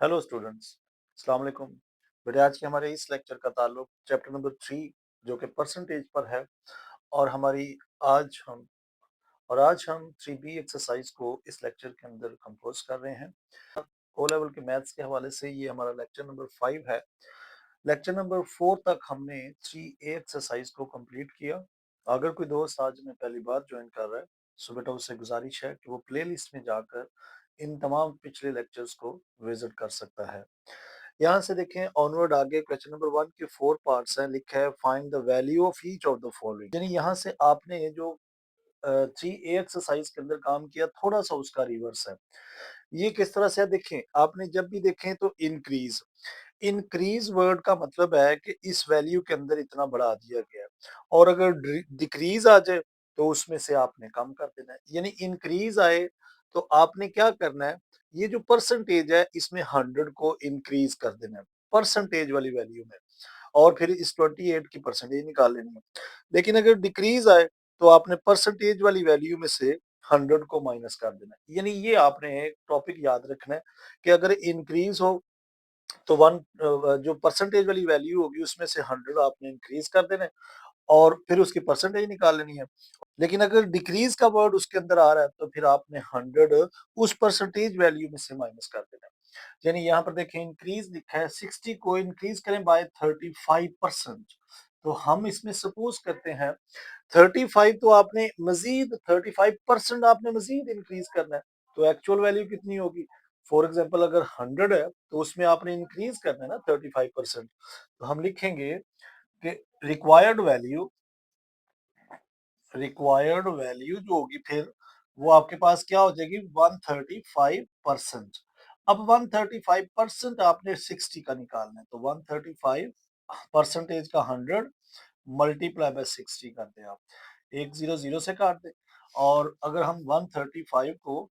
Hello students, अस्सलाम वालेकुम। बेटा आज के हमारे इस लेक्चर का ताल्लुक चैप्टर नंबर 3 जो कि परसेंटेज पर है और हमारी आज हम आज हम 3B एक्सरसाइज को इस लेक्चर के अंदर कंपोज कर रहे हैं। ओ लेवल के मैथ्स के हवाले से ये हमारा लेक्चर नंबर 5 है। लेक्चर नंबर 4 तक हमने 3A एक्सरसाइज को कंप्लीट किया। अगर कोई दोस्त आज में पहली बार ज्वाइन कर रहा है तो बेटा उससे गुजारिश है कि वो प्लेलिस्ट में जाकर इन तमाम पिछले लेक्चर्स को विजिट कर सकता है। यहाँ से देखें ऑनवर्ड आगे क्वेश्चन नंबर 1 के 4 पार्ट्स हैं। लिखा है find the value of each of the following. यानी यहाँ से आपने जो 3A एक्सरसाइज के अंदर काम किया थोड़ा सा उसका रिवर्स है। ये किस तरह से है देखें, आपने जब भी देखें तो इंक्रीज इंक्रीज वर्ड का मतलब है कि इस वैल्यू के अंदर इतना बढ़ा दिया गया है और अगर डिक्रीज आ जाए तो उसमें से आपने कम कर देना है। यानी इंक्रीज आए तो आपने क्या करना है, ये जो परसेंटेज है इसमें 100 को इंक्रीज कर देना है परसेंटेज वाली वैल्यू में और फिर इस 28 की परसेंटेज निकाल लेनी है। लेकिन अगर डिक्रीज आए तो आपने परसेंटेज वाली वैल्यू में से 100 को माइनस कर देना है। यानी ये आपने एक टॉपिक याद रखना है कि अगर इंक्रीज हो तो जो परसेंटेज वाली वैल्यू होगी उसमें से 100 आपने इंक्रीज कर देना है और फिर उसकी परसेंटेज निकाल लेनी है। लेकिन अगर डिक्रीज का वर्ड उसके अंदर आ रहा है तो फिर आपने 100 उस परसेंटेज वैल्यू में से माइनस कर देना है। यानी यहाँ पर देखें इंक्रीज लिखा है 60 को इंक्रीज करें बाय 35%। तो हम इसमें सपोज करते हैं 35 तो आपने मजीद 35% आपने मजीद इंक्रीज करना है तो एक्चुअल वैल्यू कितनी होगी। फॉर एग्जाम्पल अगर 100 है तो उसमें आपने इंक्रीज करना है ना 35%। तो हम लिखेंगे कि रिक्वायर्ड वैल्यू जो होगी फिर वो आपके पास क्या हो जाएगी 135%। अब 135% आपने 60 का निकालना है तो 135 परसेंटेज का 100 मल्टीप्लाई बाय 60 कर दे आप, एक जीरो जीरो से काट दे और अगर हम 135 को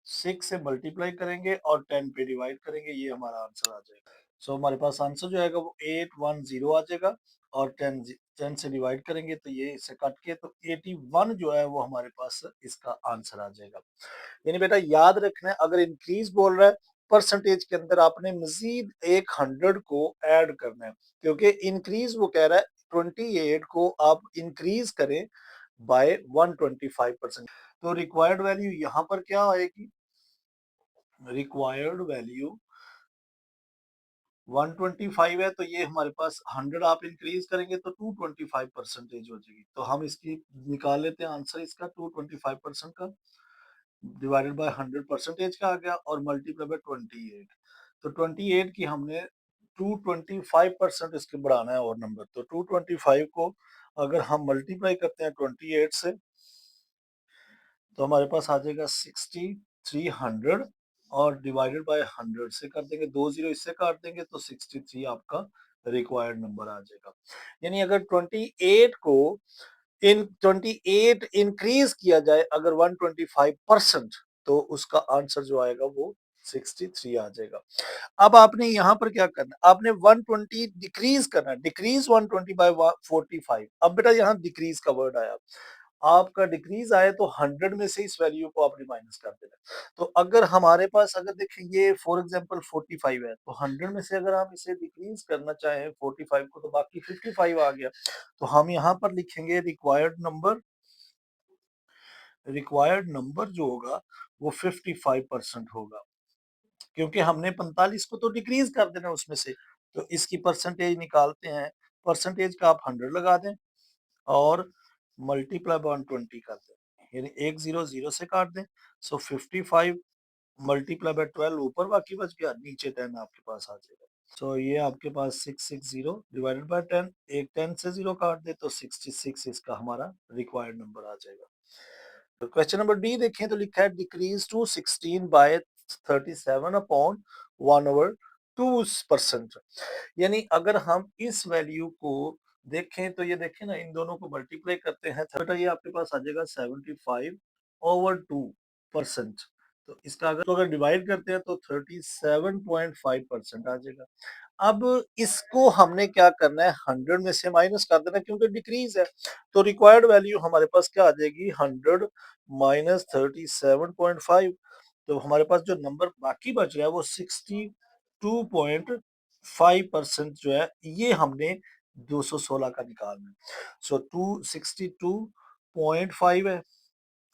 6 से मल्टीप्लाई करेंगे और 10 पे डिवाइड करेंगे ये हमारा आंसर आ जाएगा। सो हमारे पास आंसर जो आएगा वो 810 आ जाएगा और 10 से डिवाइड करेंगे तो ये इससे कट के तो 81 जो है वो हमारे पास इसका आंसर आ जाएगा। यानी बेटा याद रखना है अगर इंक्रीज बोल रहा है परसेंटेज के अंदर आपने मजीद एक 100 को ऐड करना है क्योंकि इंक्रीज वो कह रहा है 28 को आप इंक्रीज करें बाय 125%। तो रिक्वायर्ड वैल्यू यहाँ पर क्या आएगी, रिक्वायर्ड वैल्यू 125 है तो ये हमारे पास 100 आप इंक्रीज करेंगे तो 225 परसेंटेज हो जाएगी। तो हम इसकी निकाल लेते हैं आंसर इसका 225% का डिवाइडेड बाय 100 परसेंटेज का आ गया और मल्टीप्लाई बाय 28। तो 28 की हमने 225% इसके बढ़ाना है और नंबर तो 225 को अगर हम मल्टीप्लाई करते हैं 28 से तो हमारे पास आ जाएगा 6300 और डिवाइडेड बाय 100 से कर देंगे, दो जीरो इससे काट देंगे तो 63 आपका रिक्वायर्ड नंबर आ जाएगा। यानी अगर 28 को इन 28 इंक्रीज किया जाए अगर 125% तो उसका आंसर जो आएगा वो 63 आ जाएगा। अब आपने यहाँ पर क्या करना है, आपने 120 डिक्रीज करना है, डिक्रीज 120 बाय 45। अब बेटा यहाँ डिक्रीज का वर्ड आया, आपका डिक्रीज आए तो 100 में से इस वैल्यू को आपने माइनस कर देना है। तो अगर हमारे पास अगर देखें ये फॉर एग्जांपल 45 है तो 100 में से अगर हम इसे डिक्रीज करना चाहें 45 को तो बाकी 55 आ गया। तो हम यहाँ पर लिखेंगे रिक्वायर्ड नंबर जो होगा वो 55% होगा क्योंकि हमने 45 को तो डिक्रीज कर देना उसमें से। तो इसकी परसेंटेज निकालते हैं, परसेंटेज का आप 100 लगा दें और मल्टीप्लाई बाय 120 कर दें यानी एक जीरो जीरो से काट दें। सो 55 मल्टीप्लाई बाय 12 ऊपर बाकी बच गया, नीचे 10 आपके पास आ जाएगा। सो ये आपके पास 660 डिवाइडेड बाय 10, एक 10 से जीरो काट दे तो 66 इसका हमारा रिक्वायर्ड नंबर आ जाएगा। तो क्वेश्चन नंबर डी देखें तो लिखा है डिक्रीज टू 16 बाय 37 अपॉन 1/2%। यानी अगर हम इस वैल्यू को देखें तो ये देखें ना इन दोनों को मल्टीप्लाई करते हैं तो ये आपके पास आ जाएगा 75/2%। तो इसका अगर डिवाइड करते हैं तो 37.5% आ जाएगा। अब इसको हमने क्या करना है 100 में से माइनस कर देना क्योंकि डिक्रीज है। तो रिक्वायर्ड वैल्यू हमारे पास क्या आ जाएगी 100 माइनस 37.5। तो हमारे पास जो नंबर बाकी बच रहा है वो 60 2.5% जो है ये हमने 216 का निकालना है। सो 262.5 है,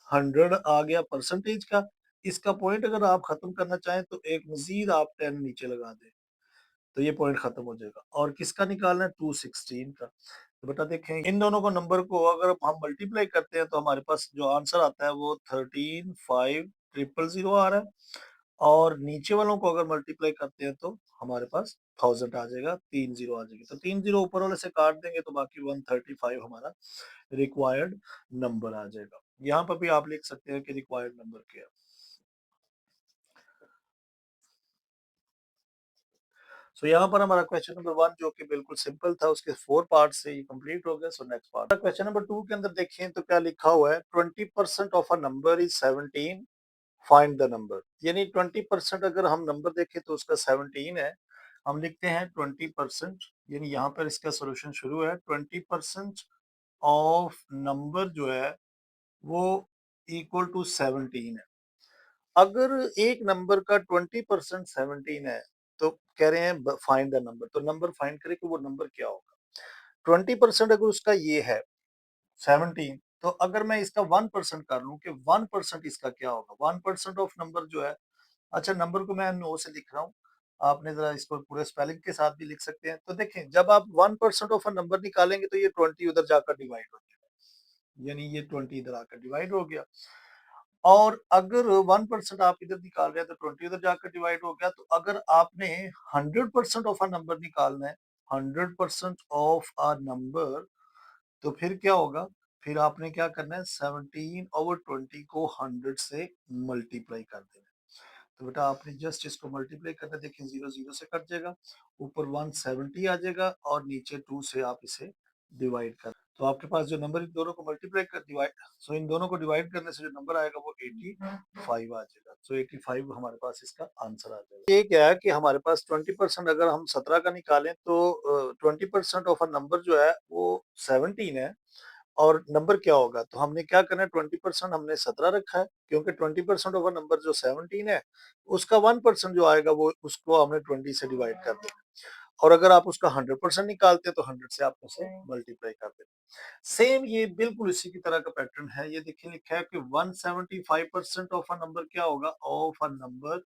100 आ गया परसेंटेज का। इसका पॉइंट अगर आप खत्म करना चाहें तो एक मजीद आप 10 नीचे लगा दें, तो ये पॉइंट खत्म हो जाएगा। और किसका निकालना है? 216 का। तो बेटा देखें, इन दोनों को नंबर को अगर हम मल्टीप्लाई करते हैं तो हमारे पास जो आंसर आता है वो 13,500 आ रहा है। और नीचे वालों को अगर मल्टीप्लाई करते हैं तो हमारे पास 1000 आ जाएगा, 3 जीरो आ जाएगी। तो 3 जीरो ऊपर वाले से काट देंगे तो बाकी 135 हमारा रिक्वायर्ड नंबर आ जाएगा। यहाँ पर भी आप लिख सकते हैं कि रिक्वायर्ड नंबर क्या है। सो यहाँ पर हमारा क्वेश्चन नंबर 1 जो कि बिल्कुल सिंपल था, उसके 4 पार्ट से ये कंप्लीट हो गया। So next part, question number 2 के अंदर देखें तो क्या लिखा हुआ है, 20% of a number is 17, find the number. यानी 20% अगर हम नंबर देखें तो उसका 17 है। हम लिखते हैं 20%, यानी यहाँ पर इसका सोल्यूशन शुरू है। 20% ऑफ नंबर जो है वो इक्वल टू 17 है। अगर एक नंबर का 20% 17 है तो कह रहे हैं फाइंड द नंबर। तो नंबर फाइंड करें कि वो नंबर क्या होगा। 20% अगर उसका ये है 17, तो अगर मैं इसका 1% कर लूं कि 1% इसका क्या होगा। 1% ऑफ नंबर जो है, अच्छा नंबर को मैं नो से लिख रहा हूँ, आपने जरा इसको पूरे स्पेलिंग के साथ भी लिख सकते हैं। तो देखें, जब आप 1% ऑफ अ नंबर निकालेंगे तो ये 20 उधर जाकर डिवाइड हो जाएगा, यानी ये 20 इधर आकर डिवाइड हो गया। और अगर 1% आप इधर निकाल रहे हैं तो 20 उधर जाकर डिवाइड हो गया। तो अगर आपने 100% ऑफ अ नंबर निकालना है, 100% ऑफ अ नंबर, तो फिर क्या होगा, फिर आपने क्या करना है, 17/20 को 100 से मल्टीप्लाई कर देना है। तो बेटा आपने जस्ट इसको मल्टीप्लाई करना, देखिए 0 0 से कट जाएगा, ऊपर 170 आ जाएगा और नीचे 2 से आप इसे डिवाइड कर। तो आपके पास जो नंबर इन दोनों को मल्टीप्लाई कर डिवाइड, सो इन दोनों को डिवाइड करने से जो नंबर आएगा वो 85 आ जाएगा। सो 85 हमारे पास इसका आंसर आ जाएगा। ये क्या है कि हमारे पास 20% अगर हम 17 का निकालें तो 20% ऑफ अ नंबर जो है वो 17 है। और नंबर क्या होगा, तो हमने क्या करना है, 20% हमने 17 रखा है, क्योंकि 20% ऑफ अ नंबर जो 17 है उसका 1% जो आएगा वो उसको हमने 20 से डिवाइड कर देना। और अगर आप उसका 100% निकालते हैं तो 100 से आप उसे मल्टीप्लाई कर देते। सेम ये बिल्कुल इसी की तरह का पैटर्न है। ये देखिए लिखा है कि 175% ऑफ अ नंबर क्या होगा, of a number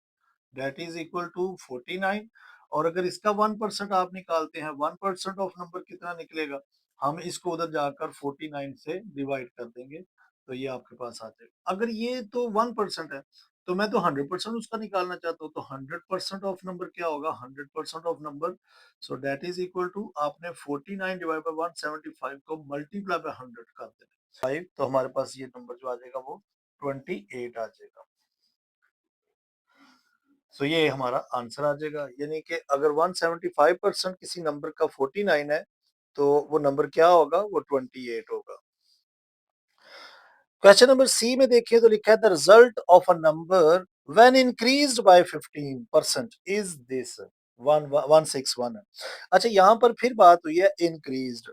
that is equal to 49। और अगर इसका 1% आप निकालते हैं, 1% ऑफ नंबर कितना निकलेगा, हम इसको उधर जाकर 49 से डिवाइड कर देंगे तो ये आपके पास आ जाएगा। अगर ये तो 1% है तो मैं तो 100% उसका निकालना चाहता हूँ, तो 100% ऑफ नंबर क्या होगा, 100% of number, so that is equal to आपने 49 डिवाइड बाय 175 को मल्टीप्लाई बाय 100 कर देना 5, तो हमारे पास ये नंबर जो आ जाएगा वो 28 आ जाएगा। सो ये हमारा आंसर आ जाएगा। यानी कि अगर 175% किसी नंबर का 49 है तो वो नंबर क्या होगा, वो 28 होगा। क्वेश्चन नंबर सी में देखिए तो लिखा है the result of a number when increased by 15% is this 161 है। अच्छा यहाँ पर फिर बात हुई है इंक्रीज्ड,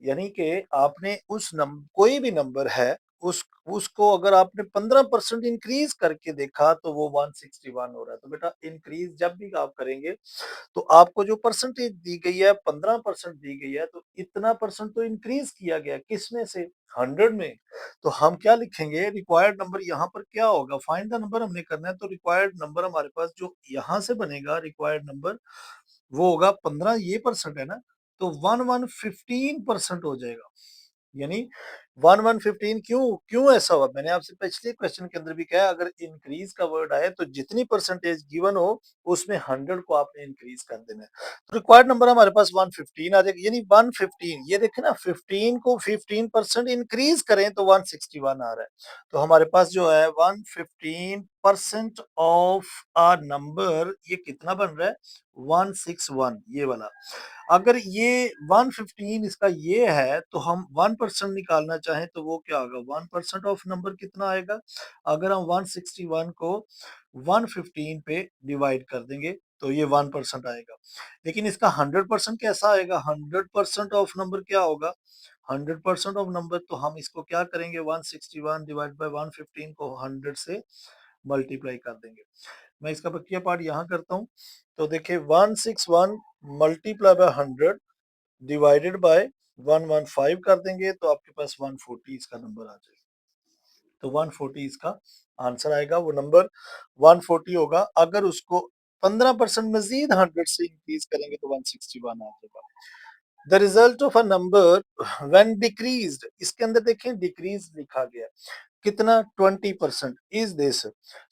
यानी कि आपने उस नंबर, कोई भी नंबर है उसको अगर आपने 15% इंक्रीज करके देखा तो वो 161 हो रहा है। तो बेटा इंक्रीज जब भी आप करेंगे तो आपको जो परसेंटेज दी गई है 15% दी गई है, तो इतना परसेंट तो इंक्रीज किया गया किसमें से, 100 में। तो हम क्या लिखेंगे, रिक्वायर्ड नंबर यहाँ पर क्या होगा, फाइंड द नंबर हमने करना है। तो रिक्वायर्ड नंबर हमारे पास जो यहाँ से बनेगा रिक्वायर्ड नंबर वो होगा 15, ये परसेंट है ना, तो 1115% हो जाएगा। यानी 1115 क्यों क्यों ऐसा हुआ, मैंने आपसे पिछले क्वेश्चन के अंदर भी कहा, अगर इंक्रीज का वर्ड आए तो जितनी परसेंटेज गिवन हो उसमें 100 को आपने इंक्रीज कर देना है। तो रिक्वायर्ड नंबर हमारे पास 115 आ जाएगा, यानी 115, ये देखें ना, 15 को 15% इंक्रीज करें तो 161 आ रहा है। तो हमारे पास जो है 115% ऑफ आ नंबर, ये कितना बन रहा है, 161, ये वाला। अगर ये 115 इसका ये है तो हम 1% निकालना चाहें तो वो क्या होगा, 1% ऑफ नंबर कितना आएगा, अगर हम 161 को 115 पे डिवाइड कर देंगे तो ये 1% आएगा। लेकिन इसका 100% कैसा आएगा, 100% ऑफ नंबर क्या होगा, 100% ऑफ नंबर, तो हम इसको क्या करेंगे, 161 डिवाइड बाय 115 को 100 से मल्टीप्लाई कर देंगे। मैं इसका बकिया पार्ट यहाँ करता हूँ। तो देखिए 161 मल्टीप्लाई बाय 100 डिवाइडेड बाय 115 कर देंगे तो आपके पास 140 इसका नंबर आ जाएगा। तो 140 इसका आंसर आएगा। वो नंबर 140 होगा। अगर उसको 15% मजीद 100 से इंक्रीज करेंगे तो 161 आ जाएगा। The result of a number when decreased, इसके अंदर देखें डिक्रीज लिखा गया कितना 20% इज दिस।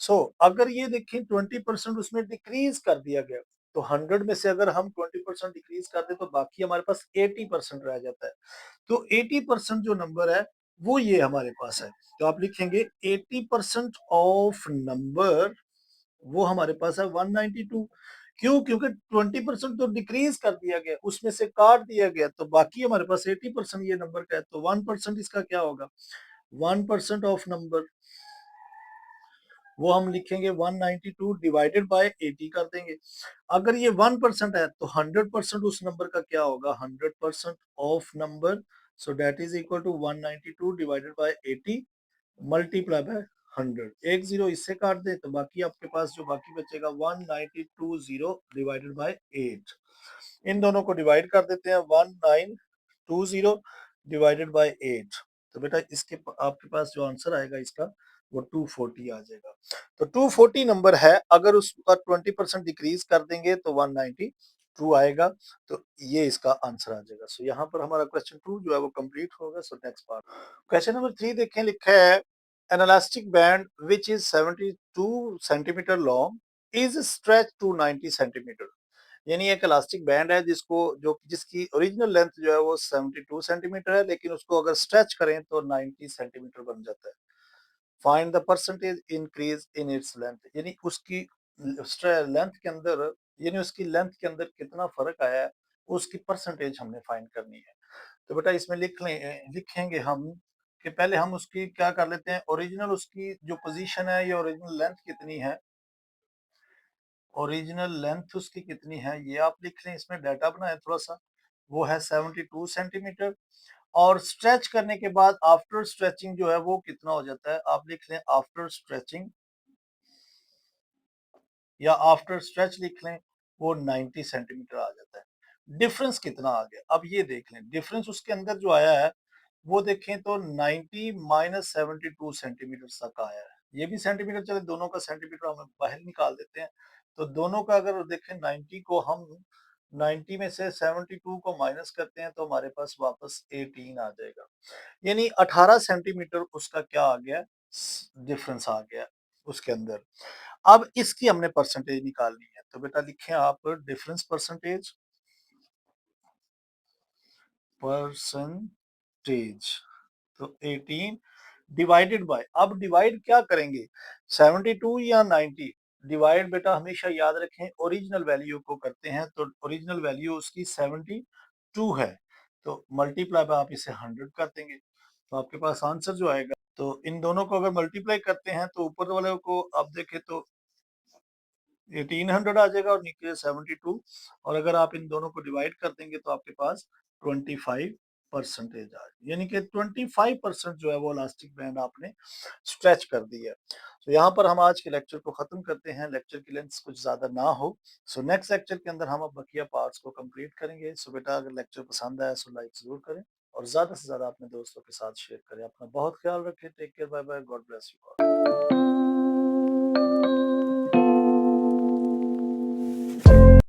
सो अगर ये देखें 20% उसमें डिक्रीज कर दिया गया तो 100 में से अगर हम 20% डिक्रीज कर दे तो बाकी हमारे पास 80% रह जाता है। तो 80% जो नंबर है वो ये हमारे पास है। तो आप लिखेंगे 80% ऑफ नंबर वो हमारे पास है 192। क्यों? क्योंकि 20% तो डिक्रीज कर दिया गया, उसमें से काट दिया गया, तो बाकी हमारे पास 80% ये नंबर का है। तो 1% इसका क्या होगा? 1% ऑफ नंबर वो हम लिखेंगे 192 डिवाइडेड बाय 80 कर देंगे। अगर ये 1% है तो 100% उस नंबर का क्या होगा? 100% of number. So that is equal to 192 divided by 80 multiply by 100। एक जीरो इससे काट दे तो बाकी आपके पास जो बाकी बचेगा 1920 डिवाइडेड बाय 8। इन दोनों को डिवाइड कर देते हैं 1920 डिवाइडेड बाय 8। तो बेटा इसके आपके पास जो आंसर आएगा इसका वो 240 आ जाएगा। तो 240 नंबर है। अगर उसका 20% डिक्रीज कर देंगे तो 192 आएगा। तो ये इसका आंसर आ जाएगा। सो यहाँ पर हमारा क्वेश्चन 2 जो है वो कंप्लीट होगा। So next part question number 3 देखें। लिखा है an elastic band which is 72 centimeter long is stretched to 90 centimeter। यानी एक इलास्टिक बैंड है जिसकी ओरिजिनल लेंथ जो है वो 72 सेंटीमीटर है, लेकिन उसको अगर स्ट्रेच करें तो 90 सेंटीमीटर बन जाता है। Find the percentage increase in its length, यानी उसकी लेंथ के अंदर यानी उसकी लेंथ के अंदर कितना फर्क आया है उसकी परसेंटेज हमने फाइंड करनी है। तो बेटा इसमें लिखेंगे हम कि पहले हम उसकी क्या कर लेते हैं, ओरिजिनल उसकी जो पोजीशन है या ओरिजिनल लेंथ कितनी है, ओरिजिनल लेंथ उसकी कितनी है ये आप लिख लें। इसमें डाटा बनाए थोड़ा सा। वो है 72 सेंटीमीटर और स्ट्रेच करने के बाद आफ्टर स्ट्रेचिंग जो है वो कितना हो जाता है, आप लिख लें आफ्टर स्ट्रेचिंग या आफ्टर स्ट्रेच लिख लें, वो 90 सेंटीमीटर आ जाता है। डिफरेंस कितना आ गया अब ये देख लें। डिफरेंस उसके अंदर जो आया है वो देखें तो 90 माइनस 72 सेंटीमीटर तक आया है। ये भी सेंटीमीटर, चले दोनों का सेंटीमीटर हम बाहर निकाल देते हैं। तो दोनों का अगर देखें 90 को हम 90 में से 72 को माइनस करते हैं तो हमारे पास वापस 18 आ जाएगा। यानी 18 सेंटीमीटर उसका क्या आ गया, डिफरेंस आ गया उसके अंदर। अब इसकी हमने परसेंटेज निकालनी है। तो बेटा लिखें आप डिफरेंस परसेंटेज तो 18 डिवाइडेड बाय, अब डिवाइड क्या करेंगे 72 या 90। डिवाइड बेटा हमेशा याद रखें ओरिजिनल वैल्यू को करते हैं। तो ओरिजिनल वैल्यू उसकी 72 है तो मल्टीप्लाई बाय आप इसे 100 कर देंगे तो आपके पास आंसर जो आएगा। तो इन दोनों को अगर मल्टीप्लाई करते हैं तो ऊपर वाले को आप देखें तो 1800 आ जाएगा और नीचे 72। और अगर आप इन दोनों को डिवाइड कर देंगे तो आपके पास 25% आ, यानी कि 25% जो है वो इलास्टिक बैंड आपने स्ट्रेच कर दी है। तो यहाँ पर हम आज के लेक्चर को खत्म करते हैं। लेक्चर की लेंथ कुछ ज्यादा ना हो। सो नेक्स्ट लेक्चर के अंदर हम अब बकिया पार्ट्स को कंप्लीट करेंगे। सो बेटा अगर लेक्चर पसंद आया सो लाइक जरूर करें और ज्यादा से ज्यादा अपने दोस्तों के साथ शेयर करें। अपना बहुत ख्याल रखें। Take care, bye bye, God bless you.